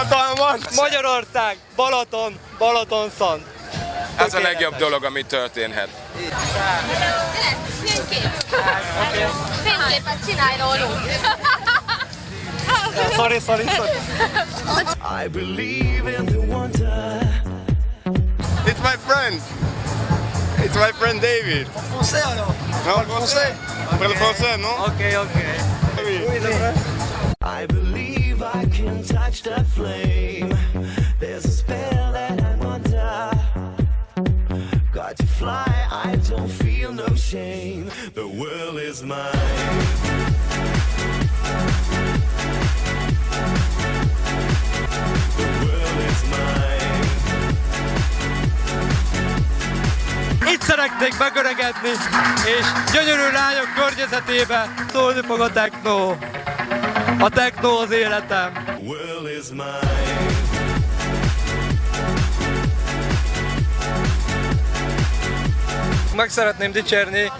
Hatalmas! Magyarország, Balaton, Balatonszant. Ez a legjobb dolog, ami történhet. Fényképet csinálj rólunk! Sorry. I believe in the wonder. It's my friend. It's my friend D-Vid. Français alors? Non, français. Parle français, non? Okay. I believe I can touch that flame. There's a spell that I'm under. Got to fly, I don't feel no shame. The world is mine. The world is mine. Itt szeretnék megöregedni, és gyönyörű lányok környezetében szólni fog a techno. A techno az életem. The world is mine. Meg szeretném dicsérni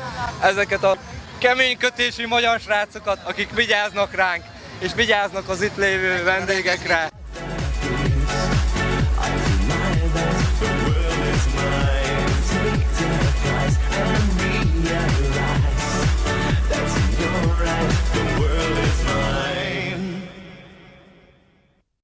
ezeket a kemény kötésű magyar srácokat, akik vigyáznak ránk, és vigyáznak az itt lévő vendégekre.